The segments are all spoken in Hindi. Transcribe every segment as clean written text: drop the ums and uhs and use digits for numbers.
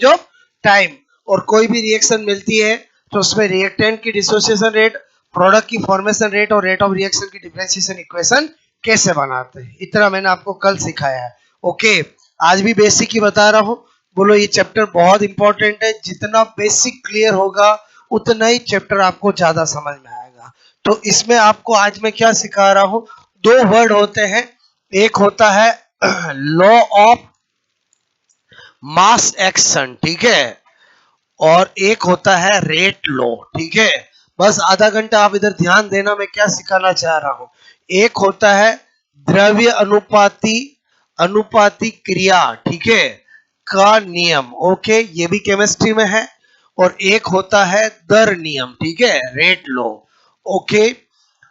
Of time. और कोई भी रिएक्शन मिलती है तो उसमें रिएक्टेंट की डिसोसिएशन रेट, प्रोडक्ट की फॉर्मेशन रेट और रेट ऑफ रिएक्शन की डिफरेंशिएशन इक्वेशन कैसे बनाते हैं, इतना मैंने आपको कल सिखाया है। ओके, आज भी बेसिक ही बता रहा हूँ। बोलो ये चैप्टर बहुत इंपॉर्टेंट है, जितना बेसिक क्लियर होगा उतना ही चैप्टर आपको ज्यादा समझ में आएगा। तो इसमें आपको आज मैं क्या सिखा रहा हूँ, दो वर्ड होते हैं, एक होता है लॉ ऑफ मास एक्शन, ठीक है, और एक होता है रेट लो, ठीक है। बस आधा घंटा आप इधर ध्यान देना, मैं क्या सिखाना चाह रहा हूं। एक होता है द्रव्य अनुपाती अनुपाती क्रिया, ठीक है, का नियम, ओके, ये भी केमिस्ट्री में है। और एक होता है दर नियम, ठीक है, रेट लो, ओके।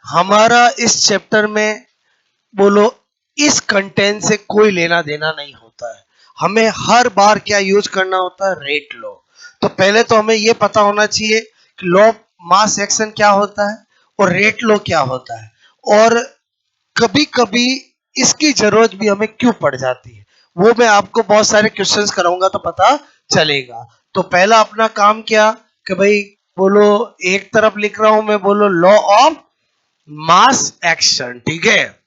हमारा इस चैप्टर में बोलो इस कंटेंट से कोई लेना देना नहीं होता है। हमें हर बार क्या यूज करना होता है, रेट लो। तो पहले तो हमें यह पता होना चाहिए कि लॉ ऑफ मास एक्शन क्या होता है और रेट लो क्या होता है, और कभी कभी इसकी जरूरत भी हमें क्यों पड़ जाती है, वो मैं आपको बहुत सारे क्वेश्चंस कराऊंगा तो पता चलेगा। तो पहला अपना काम क्या कि भाई बोलो, एक तरफ लिख रहा हूं मैं, बोलो लॉ ऑफ मास एक्शन, ठीक है।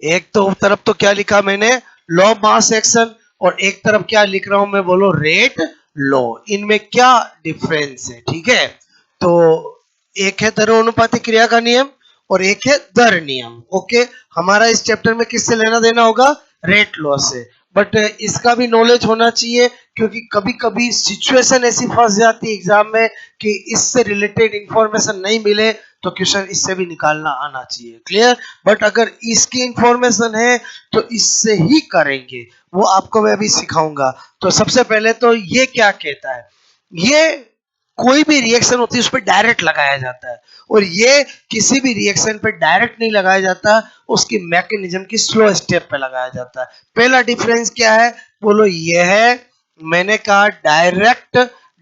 एक तो तरफ तो क्या लिखा मैंने, लॉ ऑफ मास एक्शन, और एक तरफ क्या लिख रहा हूं मैं, बोलो रेट लो। इनमें क्या डिफरेंस है, ठीक है। तो एक है दरोनुपाती क्रिया का नियम और एक है दर नियम, ओके। हमारा इस चैप्टर में किससे लेना देना होगा, रेट लॉ से। बट इसका भी नॉलेज होना चाहिए, क्योंकि कभी कभी सिचुएशन ऐसी फंस जाती है एग्जाम में कि इससे रिलेटेड इंफॉर्मेशन नहीं मिले, तो क्वेश्चन इससे भी निकालना आना चाहिए, क्लियर। बट अगर इसकी इंफॉर्मेशन है तो इससे ही करेंगे, वो आपको मैं अभी सिखाऊंगा। तो सबसे पहले तो ये क्या कहता है, ये कोई भी रिएक्शन होती है उस पर डायरेक्ट लगाया जाता है, और ये किसी भी रिएक्शन पे डायरेक्ट नहीं लगाया जाता, उसकी मैकेनिज्म की स्लो स्टेप पे लगाया जाता है। पहला डिफरेंस क्या है, बोलो ये है, मैंने कहा डायरेक्ट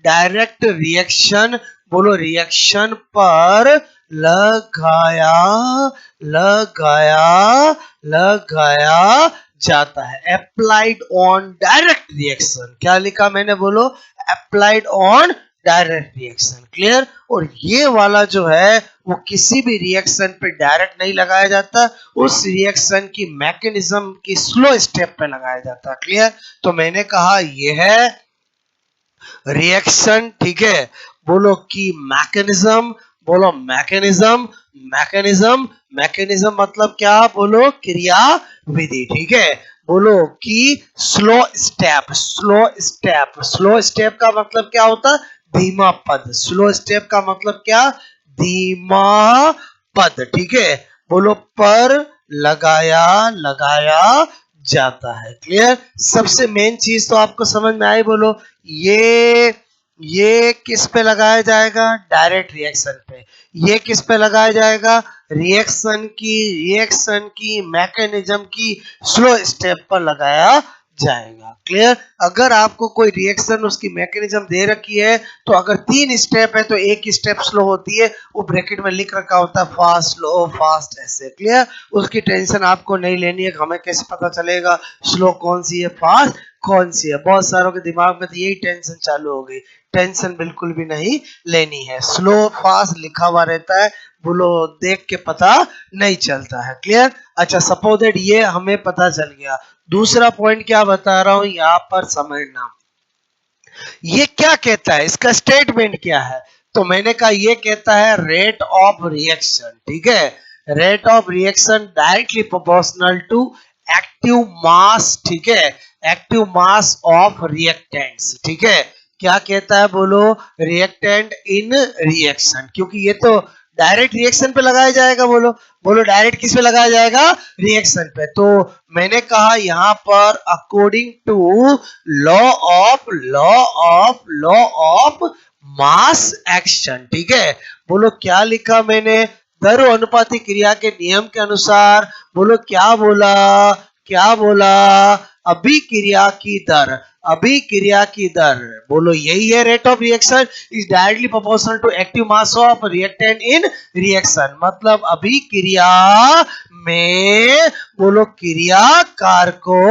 डायरेक्ट रिएक्शन, बोलो रिएक्शन पर लगाया लगाया लगाया जाता है, अप्लाइड ऑन डायरेक्ट रिएक्शन। क्या लिखा मैंने, बोलो applied on direct reaction, clear. और ये वाला जो है वो किसी भी रिएक्शन पे डायरेक्ट नहीं लगाया जाता, उस रिएक्शन की मैकेनिज्म की स्लो स्टेप पे लगाया जाता, क्लियर। तो मैंने कहा ये है रिएक्शन, ठीक है, बोलो की मैकेनिज्म, बोलो मैकेनिज्म, मैकेनिज्म, मैकेनिज्म मतलब क्या, बोलो क्रिया विधि, ठीक है। बोलो कि slow step, slow step, slow step का मतलब क्या होता है, धीमा पद। स्लो स्टेप का मतलब क्या, धीमा पद, ठीक है। बोलो पर लगाया लगाया जाता है, क्लियर। सबसे मेन चीज तो आपको समझ में आई, बोलो ये किस पे लगाया जाएगा, डायरेक्ट रिएक्शन पे। ये किस पे लगाया जाएगा, रिएक्शन की मैकेनिज्म की स्लो स्टेप पर लगाया जाएगा, क्लियर। अगर आपको कोई रिएक्शन उसकी मैकेनिज्म दे रखी है, तो अगर 3 स्टेप है तो एक स्टेप स्लो होती है, वो ब्रैकेट में लिख रखा होता है फास्ट स्लो फास्ट, ऐसे, क्लियर। उसकी टेंशन आपको नहीं लेनी है, हमें कैसे पता चलेगा स्लो कौन सी है फास्ट कौन सी है। बहुत सारों के दिमाग में तो यही टेंशन चालू हो गई, टेंशन बिल्कुल भी नहीं लेनी है, स्लो फास्ट लिखा हुआ रहता है, बोलो देख के पता नहीं चलता है, क्लियर। अच्छा, सपोज दैट ये हमें पता चल गया। दूसरा पॉइंट क्या बता रहा हूं यहां पर समझना, ये क्या कहता है, इसका स्टेटमेंट क्या है। तो मैंने कहा ये कहता है रेट ऑफ रिएक्शन, ठीक है, rate of reaction directly proportional to active mass, ठीक है, एक्टिव मास ऑफ रिएक्टेंट्स, ठीक है। क्या कहता है, बोलो रिएक्टेंट इन रिएक्शन, क्योंकि ये तो डायरेक्ट रिएक्शन पे लगाया जाएगा, बोलो बोलो डायरेक्ट किस पे लगाया जाएगा, रिएक्शन पे। तो मैंने कहा यहां पर according to law of mass action, ठीक है। बोलो क्या लिखा मैंने, दरो अनुपाती क्रिया के नियम के अनुसार, बोलो क्या बोला, अभिक्रिया की दर, अभिक्रिया की दर, बोलो यही है rate of reaction is directly proportional to active mass of reactant in reaction. मतलब अभिक्रिया में बोलो क्रियाकार को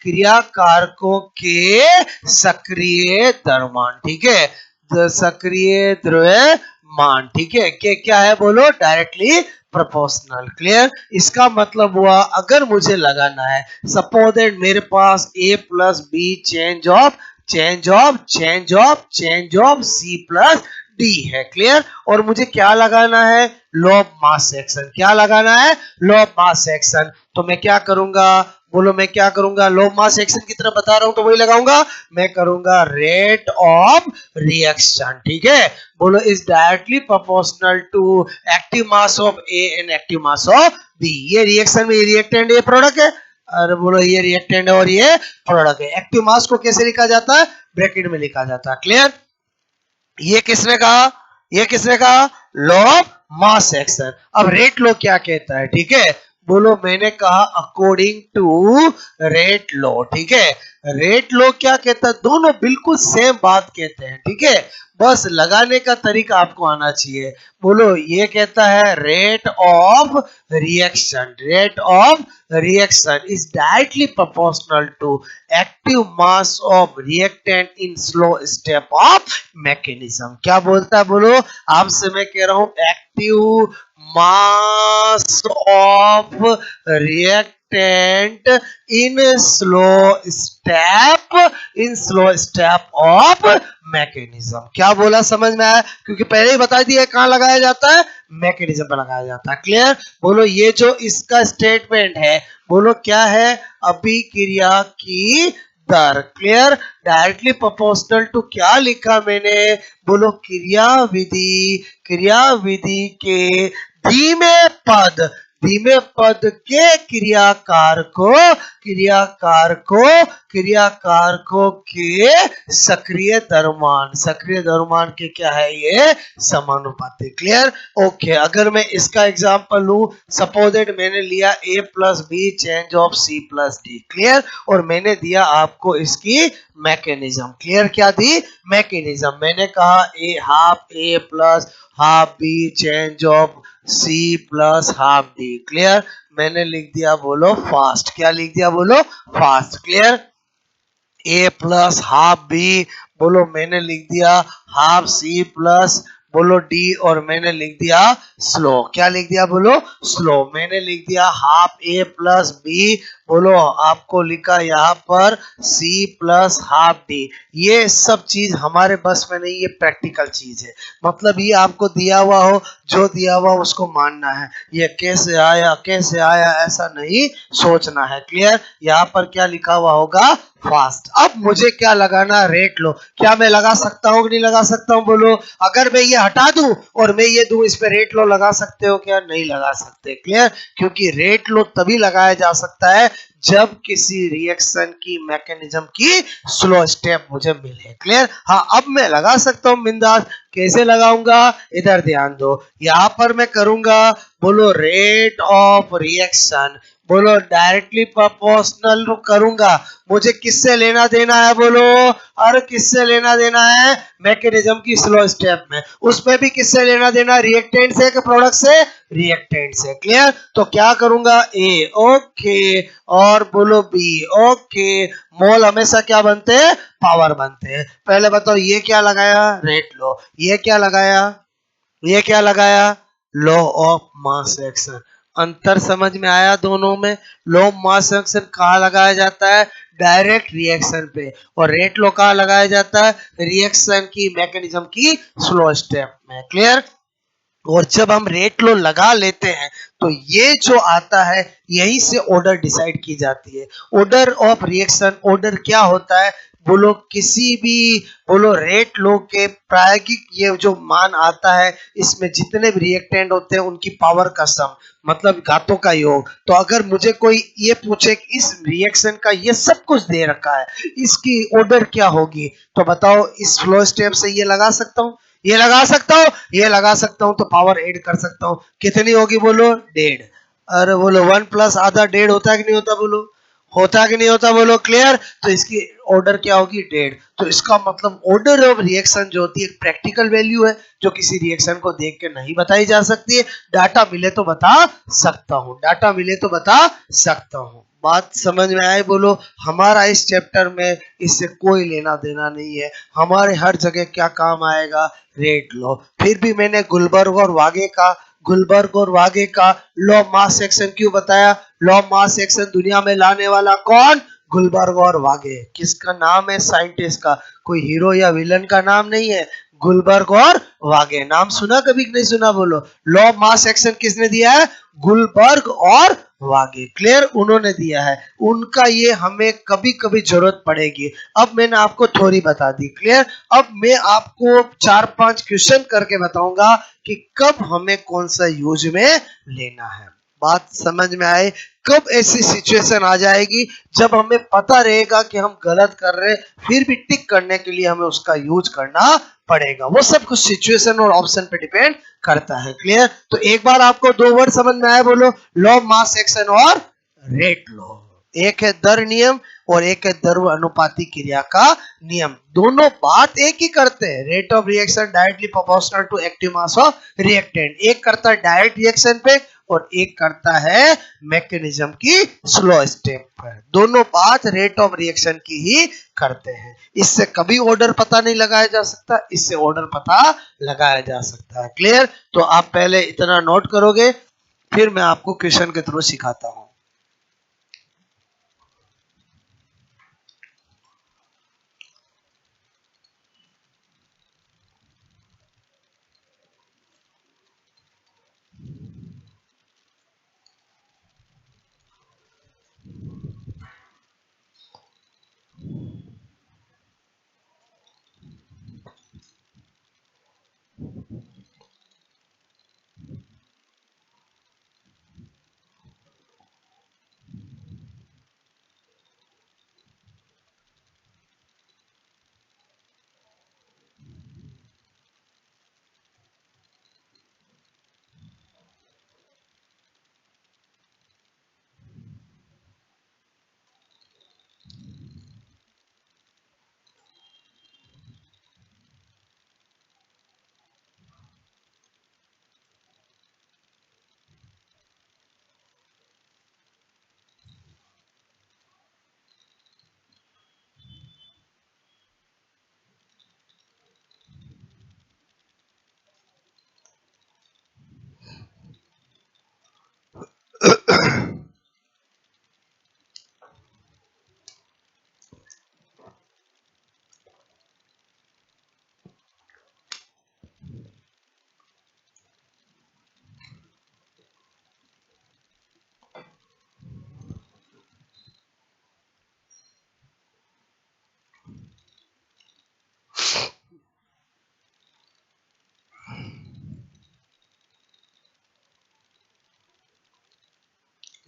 क्रिया कारकों के सक्रिय द्रव्यमान, ठीक है, सक्रिय द्रव्यमान, ठीक है, क्या है बोलो, डायरेक्टली प्रोपोर्शनल। क्लियर? इसका मतलब हुआ अगर मुझे लगाना है, सपोज दैट मेरे पास A plus B change of C plus D है। क्लियर? और मुझे क्या लगाना है, लॉ ऑफ मास एक्शन। क्या लगाना है, लॉ ऑफ मास एक्शन। तो मैं क्या करूंगा बोलो, मैं क्या करूंगा, लॉ ऑफ मास एक्शन की तरफ बता रहा हूं तो वही लगाऊंगा, मैं करूंगा रेट ऑफ रिएक्शन, ठीक है, बोलो is directly proportional to active mass of A and active mass of B. ये रिएक्शन में ये रिएक्टेंट ये प्रोडक्ट है, और बोलो ये रिएक्टेंट है और ये प्रोडक्ट है। एक्टिव मास को कैसे लिखा जाता है, ब्रैकेट में लिखा जाता है। क्लियर? ये किसने कहा, ये किसने कहा, लॉ ऑफ मास एक्शन। अब रेट लॉ क्या कहता है, ठीक है, बोलो मैंने कहा अकॉर्डिंग टू रेट लॉ, ठीक है, रेट लॉ क्या कहता है, दोनों बिल्कुल सेम बात कहते हैं, ठीक है, बस लगाने का तरीका आपको आना चाहिए। बोलो ये कहता है rate of reaction is directly proportional to active mass of reactant in slow step of mechanism. क्या बोलता है, बोलो आपसे मैं कह रहा हूं active mass of reactant in slow step of mechanism. क्या बोला, समझ में आया? क्योंकि पहले ही बता दिया कहां लगाया जाता है, मैकेनिज्म पर लगाया जाता है। क्लियर? बोलो ये जो इसका स्टेटमेंट है, बोलो क्या है, अभिक्रिया की दर। क्लियर? डायरेक्टली प्रोपोर्शनल टू क्या लिखा मैंने, बोलो क्रिया विधि के धीमे पद के क्रियाकार को के सक्रिय द्रव्यमान के क्या है, ये समानुपाती। क्लियर? ओके, अगर मैं इसका एग्जांपल लूं, सपोज दैट मैंने लिया A plus B change of C plus D. Clear? और मैंने दिया आपको इसकी मैकेनिज्म। क्लियर? क्या दी, मैकेनिज्म। मैंने कहा half A plus half B change of C plus half D. Clear? मैंने लिख दिया बोलो फास्ट। क्या लिख दिया, बोलो fast. Clear? A plus half B, बोलो मैंने लिख दिया हाफ C प्लस बोलो डी, और मैंने लिख दिया स्लो। क्या लिख दिया, बोलो स्लो। मैंने लिख दिया हाफ A प्लस बी, बोलो आपको लिखा यहाँ पर C प्लस हाफ डी। ये सब चीज हमारे बस में नहीं, ये प्रैक्टिकल चीज है, मतलब ये आपको दिया हुआ हो, जो दिया हुआ उसको मानना है, ये कैसे आया ऐसा नहीं सोचना है। क्लियर? यहाँ पर क्या लिखा हुआ होगा, फास्ट। अब मुझे क्या लगाना, रेट लो। क्या मैं लगा सकता हूँ कि नहीं लगा सकता हूँ, बोलो अगर मैं ये हटा दूं और मैं ये दूं, इस पे रेट लो लगा सकते हो क्या, नहीं लगा सकते। क्लियर? क्योंकि रेट लो तभी लगाया जा सकता है जब किसी रिएक्शन की मैकेनिज्म की स्लो स्टेप मुझे मिले। क्लियर? हाँ, अब मैं लगा सकता हूं बिंदास। कैसे लगाऊंगा, इधर ध्यान दो, यहां पर मैं करूंगा बोलो रेट ऑफ रिएक्शन, बोलो डायरेक्टली प्रोपोर्शनल करूंगा। मुझे किससे लेना देना है, बोलो और किससे लेना देना है, मैकेनिज्म की स्लो स्टेप में। उसमें भी किससे लेना देना, रिएक्टेंट से कि प्रोडक्ट से, रिएक्टेंट से। क्लियर? तो क्या करूंगा, ए ओके और बोलो बी ओके। मोल हमेशा क्या बनते हैं, पावर बनते हैं। पहले बताओ ये क्या लगाया, रेट लो। ये क्या लगाया, लॉ ऑफ मास एक्शन। अंतर समझ में आया दोनों में? लॉ ऑफ मास एक्शन कहाँ लगाया जाता है, डायरेक्ट रिएक्शन पे, और रेट लॉ कहाँ लगाया जाता है, रिएक्शन की मैकेनिज्म की स्लो स्टेप में। क्लियर? और जब हम रेट लो लगा लेते हैं तो ये जो आता है, यहीं से ऑर्डर डिसाइड की जाती है। ऑर्डर ऑफ रिएक्शन, ऑर्डर क्या होता है, बोलो किसी भी बोलो रेट लो के प्रायोगिक ये जो मान आता है, इसमें जितने भी रिएक्टेंट होते हैं उनकी पावर का सम, मतलब घातों का योग। तो अगर मुझे कोई ये पूछे कि इस रिएक्शन का ये सब कुछ दे रखा है, इसकी ऑर्डर क्या होगी, तो बताओ इस फ्लो स्टेप से ये लगा सकता हूँ, ये लगा सकता हूं, तो पावर ऐड कर सकता हूं। कितनी होगी, बोलो 1.5। अरे बोलो 1 प्लस आधा 1.5 होता है कि नहीं होता, बोलो होता कि नहीं होता, बोलो। क्लियर? तो इसकी ऑर्डर क्या होगी, 1.5। तो इसका मतलब ऑर्डर ऑफ रिएक्शन जो होती है एक प्रैक्टिकल वैल्यू है, जो किसी रिएक्शन को देख के नहीं बताई जा सकती है। डाटा मिले तो बता सकता हूं, बात समझ में आए बोलो। हमारा इस चैप्टर में इससे कोई लेना देना नहीं है, हमारे हर जगह क्या काम आएगा, रेट लॉ। फिर भी मैंने गुलबर्ग और वागे का लॉ मास एक्शन क्यों बताया? लॉ मास एक्शन दुनिया में लाने वाला कौन? गुलबर्ग और वागे। किसका नाम है साइंटिस्ट का? कोई हीरो या विलन का नाम नहीं है, गुलबर्ग और वागे। नाम सुना कभी नहीं सुना बोलो? लॉ मास एक्शन किसने दिया है? गुलबर्ग और वागे। क्लियर? उन्होंने दिया है, उनका ये हमें कभी कभी जरूरत पड़ेगी। अब मैंने आपको थ्योरी बता दी। क्लियर? अब मैं आपको 4-5 क्वेश्चन करके बताऊंगा कि कब हमें कौन सा यूज में लेना है। बात समझ में आए? कब ऐसी सिचुएशन आ जाएगी जब हमें पता रहेगा कि हम गलत कर रहे, फिर भी टिक करने के लिए हमें उसका यूज करना पड़ेगा। वो सब कुछ सिचुएशन और ऑप्शन पे डिपेंड करता है। क्लियर? तो एक बार आपको दो वर्ड समझ में आए बोलो? लॉ मास एक्शन और रेट लॉ। एक है दर नियम और एक है द्रव्य अनुपाती क्रिया का नियम। दोनों बात एक ही करते हैं। Rate of reaction directly proportional to active mass of reactant. एक करता है डायरेक्ट रिएक्शन पे और एक करता है मैकेनिज्म की स्लो स्टेप पर। दोनों बात रेट ऑफ रिएक्शन की ही करते हैं। इससे कभी ऑर्डर पता नहीं लगाया जा सकता, इससे ऑर्डर पता लगाया जा सकता है। क्लियर? तो आप पहले इतना नोट करोगे, फिर मैं आपको क्वेश्चन के थ्रू सिखाता हूं।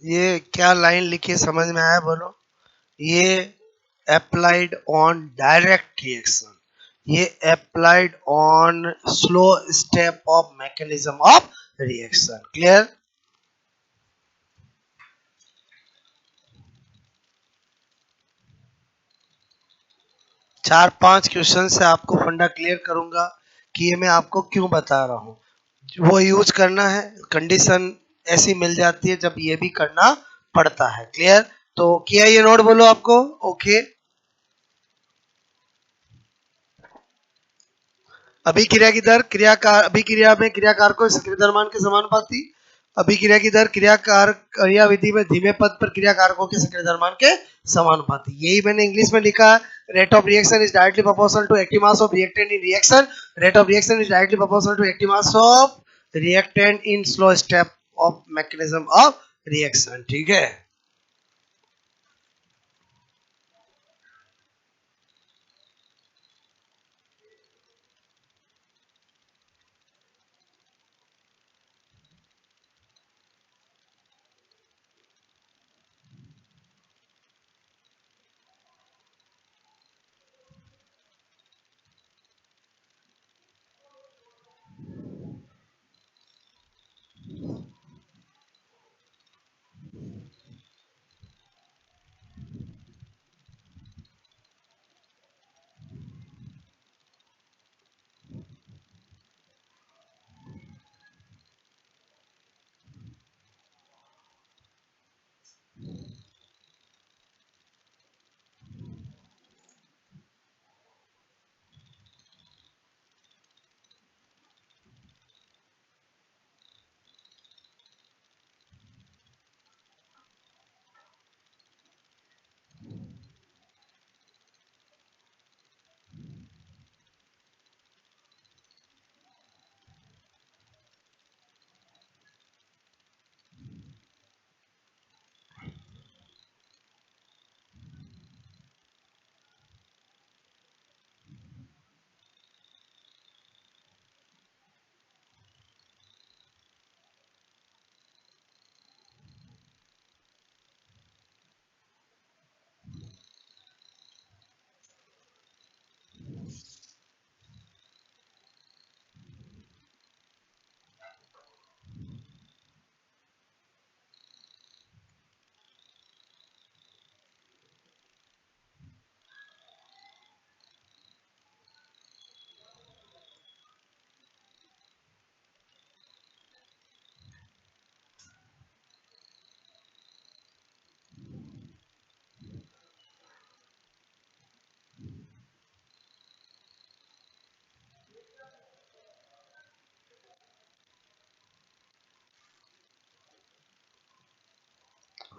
ये क्या लाइन लिखी समझ में आया बोलो? ये अप्लाइड ऑन डायरेक्ट रिएक्शन, ये applied on slow step of mechanism of reaction. Clear? 4-5 question से आपको फंडा क्लियर करूंगा कि ये मैं आपको क्यों बता रहा हूं। वो यूज करना है, कंडीशन ऐसी मिल जाती है जब ये भी करना पड़ता है। क्लियर? तो किया ये नोट बोलो आपको? ओके। अभिक्रिया की दर क्रियाकार, अभिक्रिया में क्रियाकार को सक्रिय द्रव्यमान के समानुपाती। अभिक्रिया की दर क्रियाकार क्रियाविधि में धीमे पद पर क्रियाकारकों के सक्रिय द्रव्यमान के समानुपाती। यही मैंने इंग्लिश में लिखा है। Rate of reaction is directly proportional to active mass of reactant in reaction. Rate of reaction is directly proportional to active mass of reactant in slow step of mechanism of reaction. ठीक है?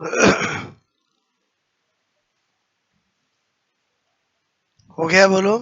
हो गया बोलो।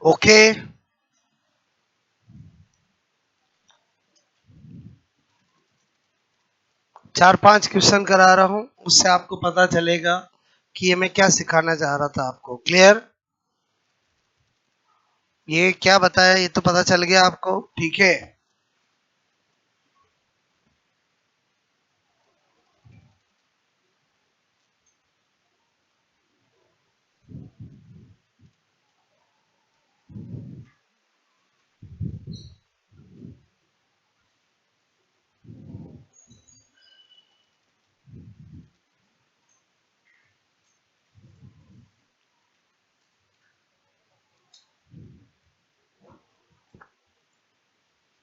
ओके, 4-5 क्वेश्चन करा रहा हूं, उससे आपको पता चलेगा कि ये मैं क्या सिखाना चाह रहा था आपको। क्लियर? ये क्या बताया ये तो पता चल गया आपको, ठीक है।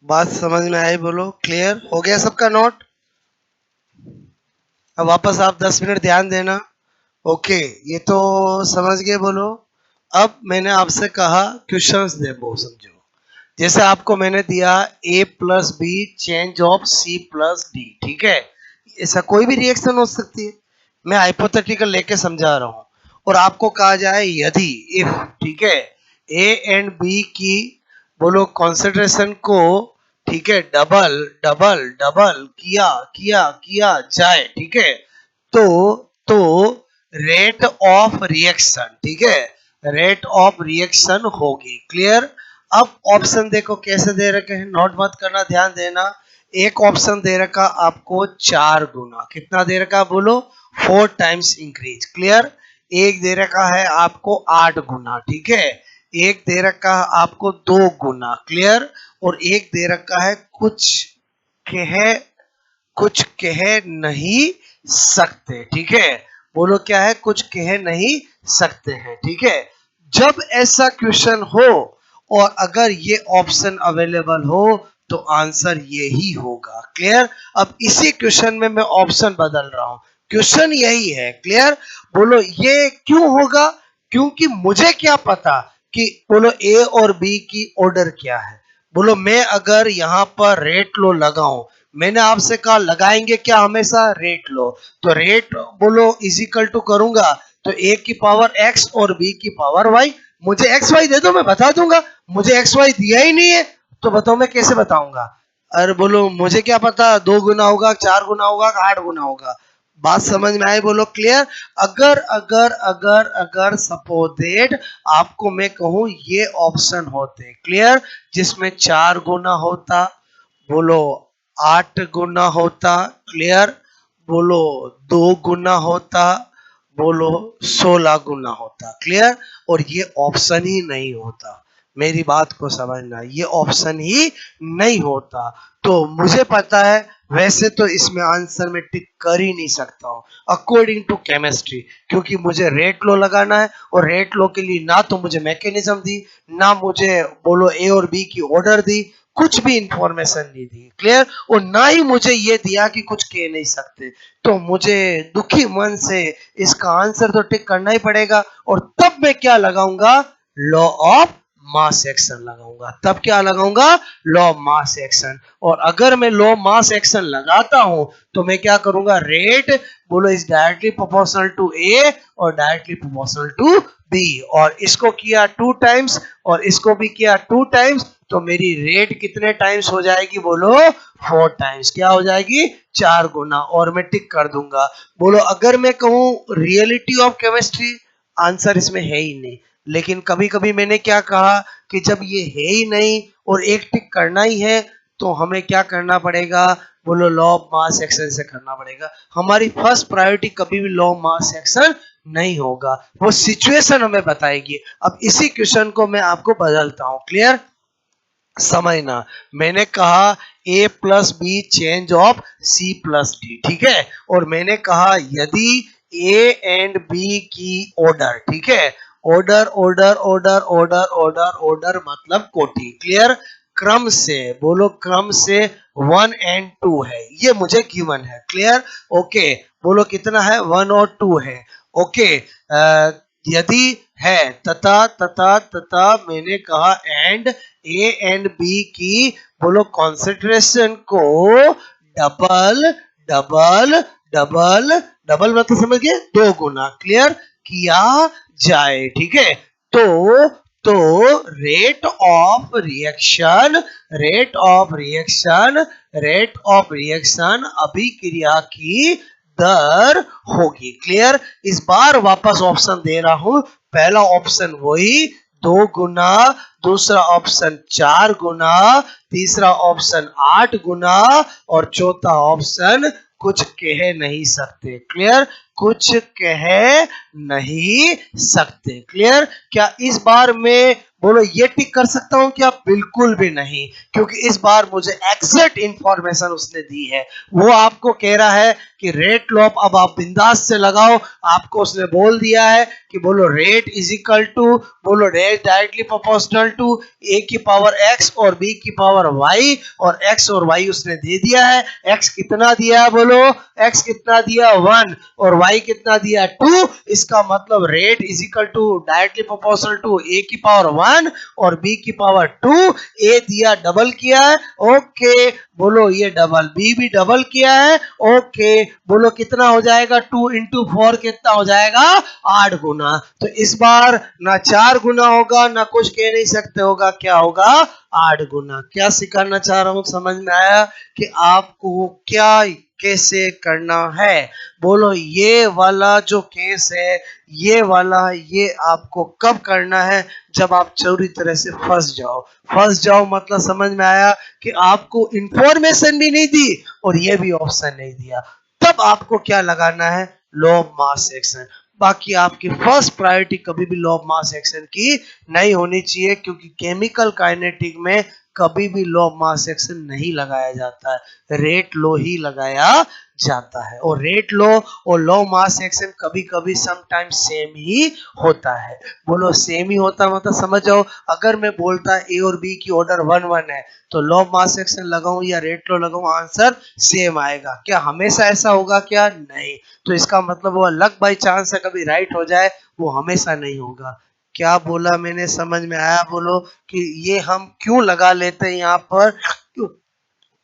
बात समझ में आई बोलो? क्लियर हो गया सबका नोट? अब वापस आप 10 मिनट ध्यान देना। ओके, ये तो समझ गए बोलो। अब मैंने आपसे कहा क्वेश्चंस दे वो समझो। जैसे आपको मैंने दिया a plus B change of c plus D, ठीक है। ऐसा कोई भी रिएक्शन हो सकती है, मैं हाइपोथेटिकल लेके समझा रहा हूं। और आपको कहा जाए यदि, इफ, ठीक है, a एंड b की बोलो कॉन्सेंट्रेशन को, ठीक है, डबल डबल डबल किया किया किया जाए, ठीक है, तो तो रेट ऑफ रिएक्शन, ठीक है, रेट ऑफ रिएक्शन होगी। क्लियर? अब ऑप्शन देखो कैसे दे रखे हैं, नोट मत करना, ध्यान देना। एक ऑप्शन दे रखा आपको 4 गुना, कितना दे रखा बोलो? 4 टाइम्स इंक्रीज। क्लियर? एक दे रखा है आपको 8 गुना, ठीक है। एक दे रखा है आपको 2 गुना। क्लियर? और एक दे रखा है कह कुछ कह नहीं सकते, ठीक है। बोलो क्या है? कुछ कह नहीं सकते हैं, ठीक है। जब ऐसा क्वेश्चन हो और अगर ये ऑप्शन अवेलेबल हो तो आंसर ये ही होगा। क्लियर? अब इसी क्वेश्चन में मैं ऑप्शन बदल रहा हूं, क्वेश्चन यही है। क्लियर? बोलो ये क्यों होगा? क्योंकि मुझे क्या पता कि बोलो ए और बी की ऑर्डर क्या है। बोलो मैं अगर यहां पर रेट लो लगाऊं, मैंने आपसे कहा लगाएंगे क्या? हमेशा रेट लो। तो रेट बोलो इजिकल टू करूंगा तो ए की पावर एक्स और बी की पावर वाई। मुझे एक्स वाई दे दो, मैं बता दूंगा। मुझे एक्स वाई दिया ही नहीं है तो बताओ मैं कैसे बताऊंगा? अरे बोलो मुझे क्या पता 2 गुना होगा, 4 गुना होगा, 8 गुना होगा। बात समझ में आई बोलो? क्लियर? अगर अगर अगर अगर सपोज दैट आपको मैं कहूं ये ऑप्शन होते, क्लियर, जिसमें 4 गुना होता, बोलो 8 गुना होता, क्लियर, बोलो 2 गुना होता, बोलो 16 गुना होता। क्लियर? और ये ऑप्शन ही नहीं होता। मेरी बात को समझना, ये ऑप्शन ही नहीं होता। तो मुझे पता है वैसे तो इसमें आंसर में टिक कर ही नहीं सकता हूं अकॉर्डिंग टू केमिस्ट्री, क्योंकि मुझे रेट लो लगाना है और रेट लो के लिए ना तो मुझे मैकेनिज्म दी, ना मुझे बोलो ए और बी की ऑर्डर दी, कुछ भी इंफॉर्मेशन नहीं दी। क्लियर? और ना ही मुझे ये दिया कि कुछ कह नहीं सकते। तो मुझे दुखी मन से इसका आंसर तो टिक करना ही पड़ेगा। और तब मैं क्या लगाऊंगा? लॉ ऑफ मास एक्शन लगाऊंगा। तब क्या लगाऊंगा? Law of mass action. और अगर मैं लॉ ऑफ मास एक्शन लगाता हूं तो मैं क्या करूंगा? रेट बोलो इज डायरेक्टली प्रोपोर्शनल टू ए और डायरेक्टली प्रोपोर्शनल टू बी। और इसको किया 2 टाइम्स और इसको भी किया 2 टाइम्स, तो मेरी रेट कितने टाइम्स हो जाएगी? बोलो 4 टाइम्स। क्या हो जाएगी? 4 गुना। और मैं टिक कर दूंगा। बोलो अगर मैं कहूं रियलिटी ऑफ केमिस्ट्री, आंसर इसमें है ही नहीं। लेकिन कभी कभी मैंने क्या कहा कि जब ये है ही नहीं और एक टिक करना ही है तो हमें क्या करना पड़ेगा? बोलो लॉ ऑफ मास एक्शन से करना पड़ेगा। हमारी फर्स्ट प्रायोरिटी कभी भी लॉ ऑफ मास एक्शन नहीं होगा, वो सिचुएशन हमें बताएगी। अब इसी क्वेश्चन को मैं आपको बदलता हूं। क्लियर? समझना, मैंने कहा A plus B change of C plus D, ठीक है। और मैंने कहा यदि ए एंड बी की ऑर्डर, ठीक है, order order order order order order मतलब कोटि, क्लियर, क्रम से, बोलो क्रम से 1 और 2 है, ये मुझे गिवन है, क्लियर, ओके, बोलो कितना है 1 और 2 है, ओके। यदि है तथा तथा तथा मैंने कहा एंड ए एंड बी की, बोलो कॉन्सेंट्रेशन को डबल डबल डबल डबल मतलब समझ गए, 2 गुना, क्लियर, किया जाए, ठीक है। तो तो rate of reaction, rate of reaction, rate of reaction अभिक्रिया की दर होगी, क्लियर। इस बार वापस ऑप्शन दे रहा हूं, पहला ऑप्शन वही 2 गुना, दूसरा ऑप्शन 4 गुना, तीसरा ऑप्शन 8 गुना और चौथा ऑप्शन कुछ कह नहीं सकते, क्लियर, कुछ कह नहीं सकते, क्लियर। क्या इस बार में बोलो ये टिक कर सकता हूं क्या? बिल्कुल भी नहीं, क्योंकि इस बार मुझे एग्जैक्ट इंफॉर्मेशन उसने दी है। वो आपको कह रहा है कि रेट लॉप अब आप बिंदास से लगाओ, आपको उसने बोल दिया है कि बोलो रेट इज इक्वल टू, बोलो rate directly proportional to A की पावर एक्स और बी की पावर वाई, और एक्स और वाई उसने दे दिया है। एक्स कितना दिया है बोलो, एक्स कितना दिया 1 और वाई कितना दिया 2, इसका मतलब rate is equal to directly proportional to A की पावर 1 और बी की पावर 2, ए दिया डबल किया है, ओके, बोलो ये डबल, बी भी डबल किया है, ओके, बोलो कितना हो जाएगा 2 इंटू 4 कितना हो जाएगा 8 गुना। तो इस बार ना 4 गुना होगा ना कुछ कह नहीं सकते होगा, क्या होगा 8 गुना। क्या सिखाना चाह रहा हूं समझ में आया कि आपको क्या कैसे करना है? बोलो ये वाला जो केस है, ये वाला, ये आपको कब करना है? जब आप पूरी तरह से फंस जाओ। फंस जाओ मतलब समझ में आया कि आपको इंफॉर्मेशन भी नहीं दी और ये भी ऑप्शन नहीं दिया, तब आपको क्या लगाना है? Law of mass action. बाकी आपकी फर्स्ट प्रायोरिटी कभी भी लॉ ऑफ मास एक्शन की नहीं होनी चाहिए, क्योंकि केमिकल काइनेटिक में कभी भी लॉ ऑफ मास एक्शन नहीं लगाया जाता है, रेट लो ही लगाया जाता है। और रेट लो और लॉ मास एक्शन कभी कभी समटाइम सेम ही होता है। बोलो सेम ही होता मतलब समझ जाओ, अगर मैं बोलता ए और बी की ऑर्डर 1 1 है तो लॉ मास एक्शन लगाऊं या रेट लो लगाऊं, आंसर सेम आएगा। क्या हमेशा ऐसा होगा? क्या नहीं। तो इसका मतलब वो लक बाई चांस है कभी राइट हो जाए, वो हमेशा नहीं होगा। क्या बोला मैंने, समझ में आया? बोलो कि ये हम क्यों लगा लेते हैं यहाँ पर,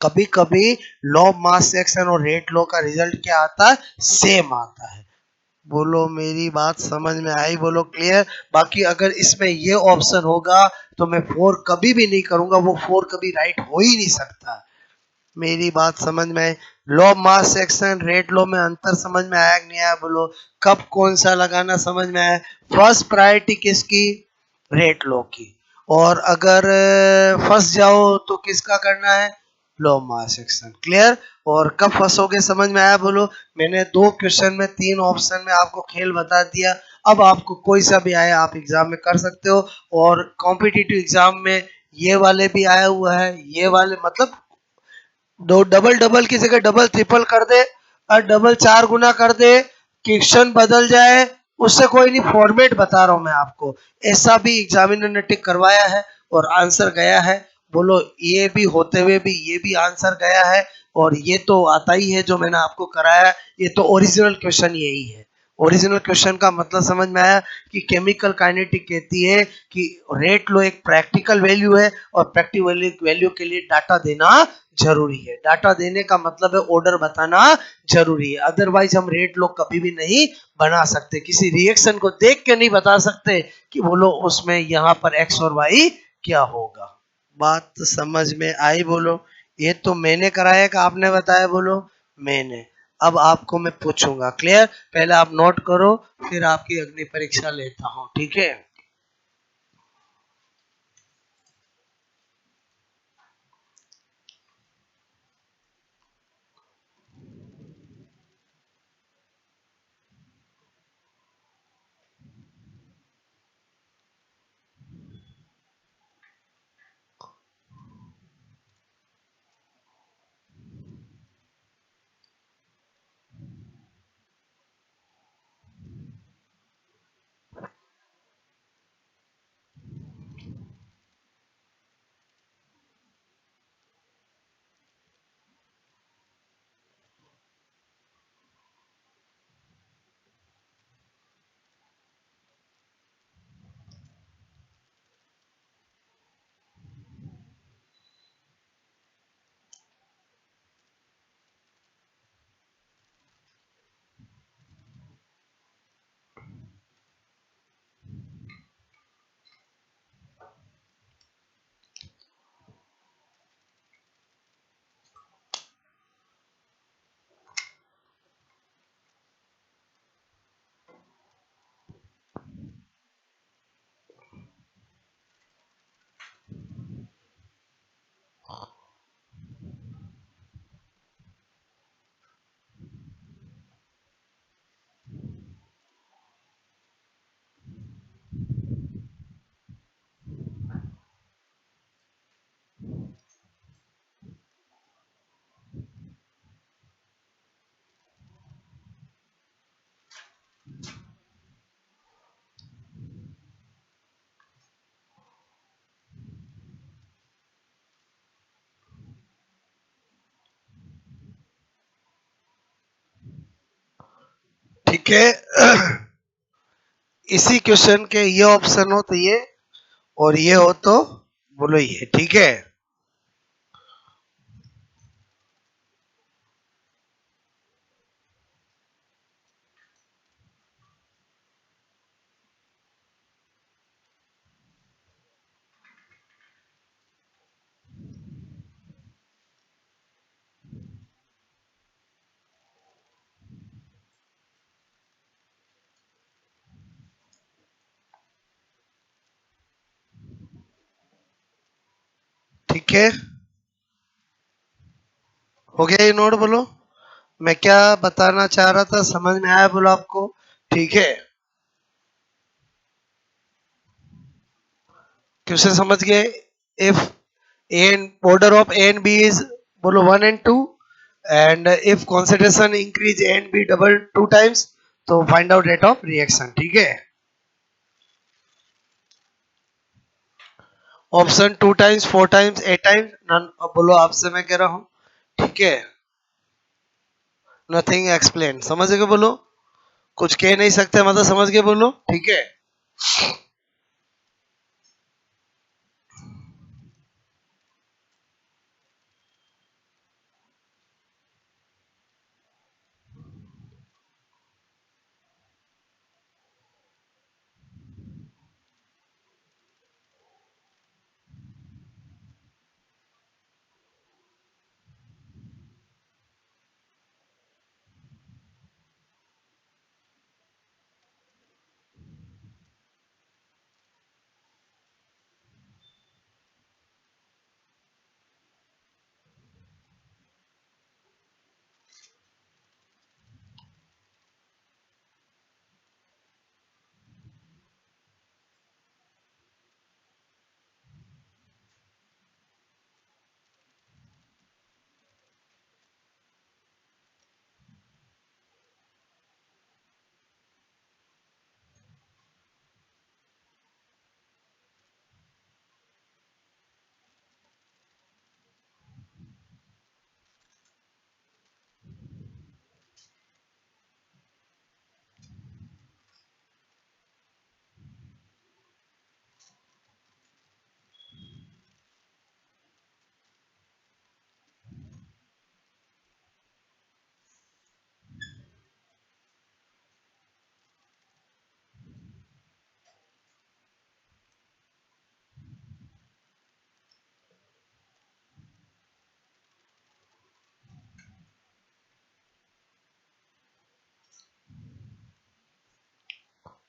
कभी कभी लॉ मास सेक्शन और रेट लॉ का रिजल्ट क्या आता है? सेम आता है। बोलो मेरी बात समझ में आई? बोलो क्लियर। बाकी अगर इसमें ये ऑप्शन होगा तो मैं 4 कभी भी नहीं करूंगा, वो 4 कभी राइट हो ही नहीं सकता। मेरी बात समझ में आई? Law mass section rate law में अंतर समझ में आया कि नहीं आया? बोलो कब कौन सा लगाना समझ में आया? फर्स्ट प्रायोरिटी किसकी? रेट लॉ की। और अगर फंस जाओ तो किसका करना है? Law mass section, clear. और कब फंसोगे समझ में आया? बोलो मैंने 2 क्वेश्चन में 3 ऑप्शन में आपको खेल बता दिया। अब आपको कोई सा भी आया आप एग्जाम में कर सकते हो। और कॉम्पिटिटिव एग्जाम में ये वाले भी आया हुआ है, ये वाले मतलब दो डबल डबल की जगह डबल ट्रिपल कर दे और डबल 4 गुना कर दे, क्वेश्चन बदल जाए, उससे कोई नहीं, फॉर्मेट बता रहा हूं मैं आपको। ऐसा भी एग्जामिनर ने टिक करवाया है और आंसर गया है। बोलो ये भी होते हुए भी ये भी आंसर गया है, और ये तो आता ही है जो मैंने आपको कराया, ये तो ओरिजिनल क्वेश्चन यही है। ओरिजिनल क्वेश्चन का मतलब समझ में आया कि केमिकल काइनेटिक कहती है कि रेट लो एक प्रैक्टिकल वैल्यू है और प्रैक्टिकल वैल्यू के लिए डाटा देना जरूरी है। डाटा देने का मतलब है ऑर्डर बताना जरूरी है, अदरवाइज हम रेट लो कभी भी नहीं बना सकते, किसी रिएक्शन को देख के नहीं बता सकते कि बोलो उसमें यहाँ पर एक्स और वाई क्या होगा। बात समझ में आई? बोलो ये तो मैंने कराया कि आपने बताया? बोलो मैंने। अब आपको मैं पूछूंगा, क्लियर। पहले आप नोट करो, फिर आपकी अग्नि परीक्षा लेता हूँ, ठीक है। ठीक है। इसी क्वेश्चन के ये ऑप्शन हो तो ये, और ये हो तो बोलो ये। ठीक है, ठीक है, हो गया ये नोट? बोलो मैं क्या बताना चाह रहा था, समझ में आया बोलो आपको? ठीक है, क्वेश्चन समझ गए? If A and order of A and B is बोलो 1 and 2, and if concentration increase A and B double 2 times, तो find out rate of reaction। ठीक है, option 2 times 4 times 8 times none, अब बोलो आपसे मैं कह रहा हूं। ठीक है, नथिंग एक्सप्लेन, समझ गए बोलो? कुछ कह नहीं सकते मतलब, समझ गए बोलो? ठीक है,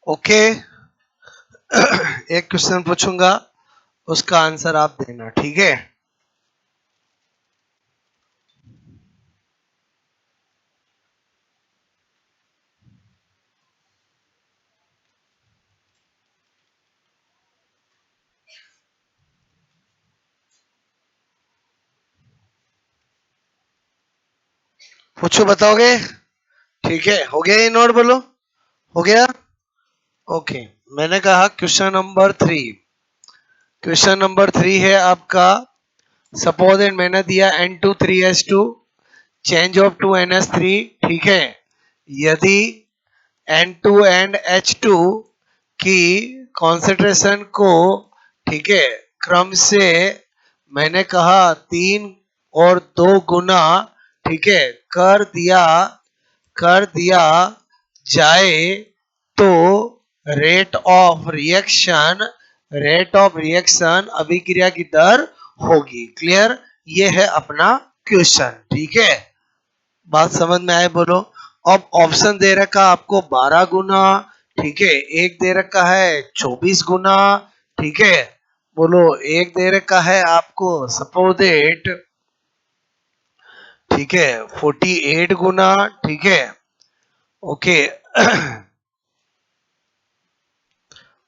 ओके। एक क्वेश्चन पूछूंगा, उसका आंसर आप देना। ठीक है, पूछो, बताओगे? ठीक है, हो गया ये नोट? बोलो हो गया? ओके, मैंने कहा क्वेश्चन नंबर 3। क्वेश्चन नंबर 3 है आपका, सपोज एंड मैंने दिया N2 3S2 change of 2NS3। ठीक है, यदि N2 एंड H2 की कॉन्सेंट्रेशन को, ठीक है, क्रम से मैंने कहा 3 और 2 गुना, ठीक है, कर दिया जाए तो रेट ऑफ रिएक्शन अभिक्रिया की दर होगी। क्लियर? ये है अपना क्वेश्चन। ठीक है, बात समझ में आए बोलो? अब ऑप्शन दे रखा आपको 12 गुना, ठीक है, एक दे रखा है 24 गुना, ठीक है, बोलो एक दे रखा है आपको सपोजिट, ठीक है, 48 गुना, ठीक है, ओके।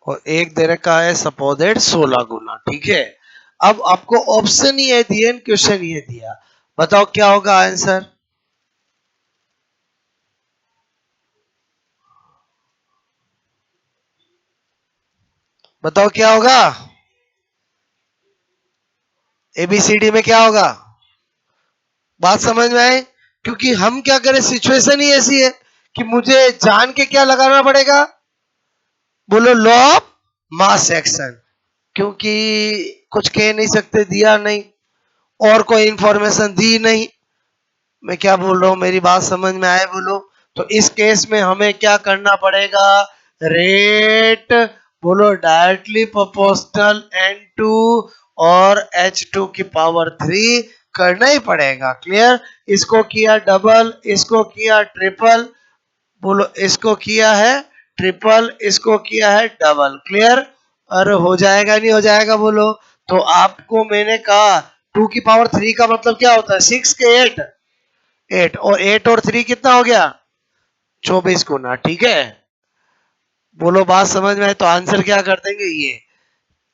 और एक दे रखा है सपोजिट 16 गुना। ठीक है, अब आपको ऑप्शन ही है दिए, क्वेश्चन ये दिया, बताओ क्या होगा आंसर? बताओ क्या होगा? एबीसीडी में क्या होगा? बात समझ में आए? क्योंकि हम क्या करें, सिचुएशन ही ऐसी है कि मुझे जान के क्या लगाना पड़ेगा? बोलो लॉ ऑफ मास एक्शन, क्योंकि कुछ कह नहीं सकते, दिया नहीं और कोई इंफॉर्मेशन दी नहीं। मैं क्या बोल रहा हूं, मेरी बात समझ में आए बोलो? तो इस केस में हमें क्या करना पड़ेगा? रेट बोलो डायरेक्टली प्रोपोर्शनल N2 और H2 की पावर 3 करना ही पड़ेगा। क्लियर? इसको किया डबल, इसको किया ट्रिपल, बोलो इसको किया है ट्रिपल, इसको किया है डबल। क्लियर? अरे हो जाएगा नहीं हो जाएगा बोलो? तो आपको मैंने कहा 2 की पावर 3 का मतलब क्या होता है? 6 के 8, 8 और 8 और 3 कितना हो गया? 24 गुना। ठीक है, बोलो बात समझ में आए? तो आंसर क्या कर देंगे ये।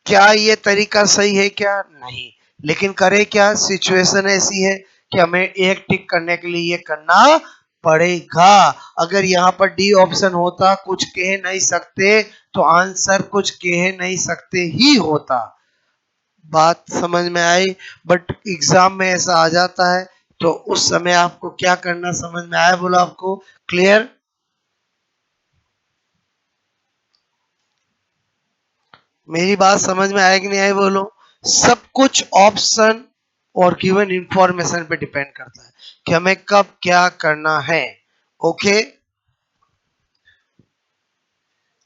क्या ये तरीका सही है क्या? नहीं, लेकिन करे क्या, सिचुएशन ऐसी है कि हमें एक टिक करने के लिए ये करना पड़ेगा। अगर यहाँ पर डी ऑप्शन होता कुछ कह नहीं सकते, तो आंसर कुछ कह नहीं सकते ही होता। बात समझ में आई? बट एग्जाम में ऐसा आ जाता है, तो उस समय आपको क्या करना समझ में आया बोला आपको? क्लियर? मेरी बात समझ में आया कि नहीं आई बोलो? सब कुछ ऑप्शन और गिवन इंफॉर्मेशन पे डिपेंड करता है कि हमें कब क्या करना है। ओके?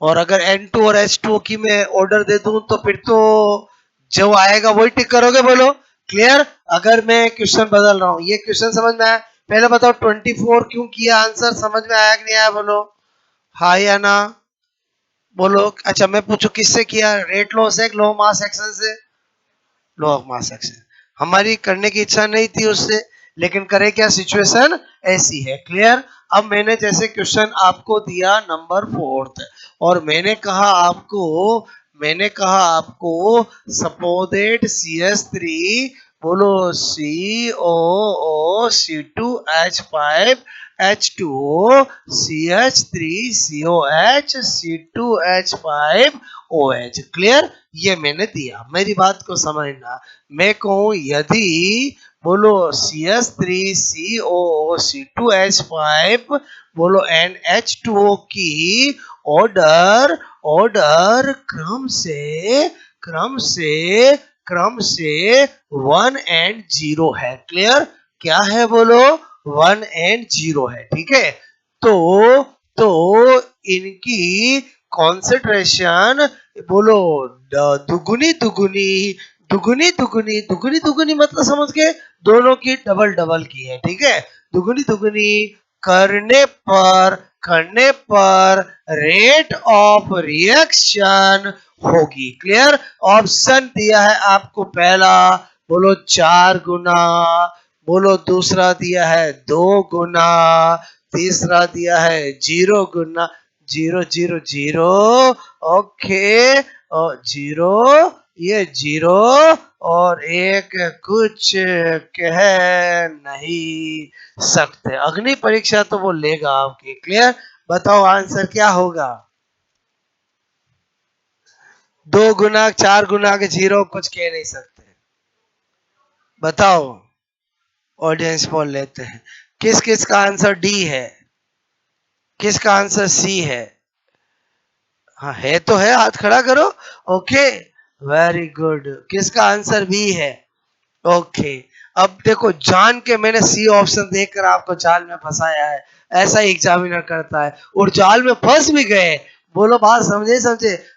और अगर N2 और H2 की मैं ऑर्डर दे दूं तो फिर तो जो आएगा वही टिक करोगे बोलो? क्लियर? अगर मैं क्वेश्चन बदल रहा हूं, ये क्वेश्चन समझ में आया? पहले बताओ 24 क्यों किया, आंसर समझ में आया कि नहीं आया बोलो? हाँ या ना बोलो? अच्छा मैं पूछू किससे किया? रेट लॉ से, लो मास एक्शन से? Law of mass action. हमारी करने की इच्छा नहीं थी उससे, लेकिन करे क्या, सिचुएशन ऐसी है। क्लियर? अब मैंने जैसे क्वेश्चन आपको दिया नंबर 4 और मैंने कहा आपको सपोजेट CH3 बोलो COO C2H5 H2O CH3COH C2H5OH। Clear? ये मैंने दिया, मेरी बात को समझना। मैं कहूं यदि बोलो CH3COO C2H5 बोलो NH2O की ऑर्डर ऑर्डर क्रम से 1 एंड 0 है। क्लियर? क्या है बोलो? 1 एंड 0 है। ठीक है, तो इनकी कॉन्सेंट्रेशन बोलो दुगुनी दुगुनी दुगुनी दुगुनी दुगुनी दुगुनी मतलब समझ के, दोनों की डबल डबल की है। ठीक है, दुगुनी दुगुनी करने पर रेट ऑफ रिएक्शन होगी। क्लियर? ऑप्शन दिया है आपको, पहला बोलो 4 गुना, बोलो दूसरा दिया है 2 गुना, तीसरा दिया है 0 गुना, 0 0 0। ओके, और 0, ये 0 और एक कुछ कह नहीं सकते। अग्नि परीक्षा तो वो लेगा आपकी। क्लियर? बताओ आंसर क्या होगा? 2 गुना 4 गुना के 0 कुछ कह नहीं सकते। बताओ, ऑडियंस पोल लेते हैं। किस किस का आंसर डी है? किसका आंसर सी है? हाँ है तो है, हाथ खड़ा करो। Okay, very good. किसका आंसर बी है? ओके, अब देखो जान के मैंने सी ऑप्शन देकर आपको जाल में फंसाया है। ऐसा ही एग्जामिनर करता है, और जाल में फंस भी गए। बोलो बात समझे?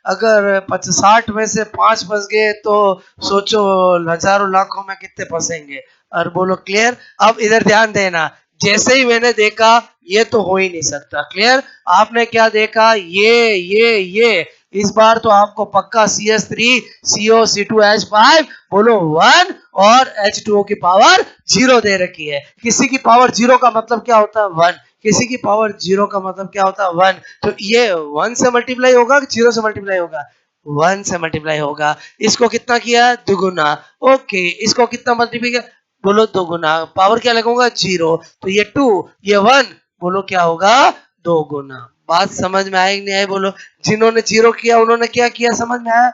अगर 60 में से 5 फंस गए तो सोचो हजारों लाखों में कितने फंसेंगे। और बोलो क्लियर? अब इधर ध्यान देना, जैसे ही मैंने देखा ये तो हो ही नहीं सकता। क्लियर? आपने क्या देखा? ये इस बार तो आपको पक्का CH3 CO C2H5 बोलो 1 और H2O की पावर 0 दे रखी है। किसी की पावर 0 का मतलब क्या होता है? 1। किसी की पावर 0 का मतलब क्या होता है? 1। तो ये 1 से मल्टीप्लाई होगा कि 0 से मल्टीप्लाई होगा? 1 से मल्टीप्लाई होगा। इसको कितना किया? दुगुना। ओके, इसको कितना मल्टीप्लाई किया? बोलो दो गुना। पावर क्या लगाऊंगा? 0। तो ये 2, ये 1, बोलो क्या होगा? 2 गुना। बात समझ में आई नहीं आई बोलो? जिन्होंने 0 किया उन्होंने क्या किया समझ में आया?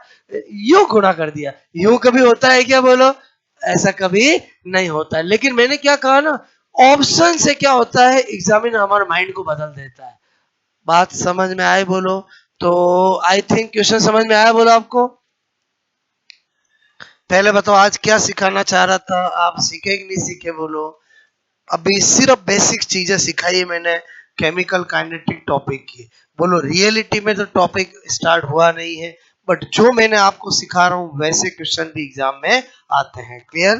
यू गुना कर दिया। यू कभी होता है क्या बोलो? ऐसा कभी नहीं होता। लेकिन मैंने क्या कहा ना, ऑप्शन से क्या होता है, एग्जामिनर हमारे माइंड को बदल देता है। बात समझ में आए बोलो? तो आई थिंक क्वेश्चन समझ में आया बोलो आपको? पहले बताओ आज क्या सिखाना चाह रहा था, आप सीखे कि नहीं सीखे बोलो? अभी सिर्फ बेसिक चीजें सिखाई है मैंने केमिकल काइनेटिक टॉपिक की। बोलो रियलिटी में तो टॉपिक स्टार्ट हुआ नहीं है, बट जो मैंने आपको सिखा रहा हूँ वैसे क्वेश्चन भी एग्जाम में आते हैं। क्लियर?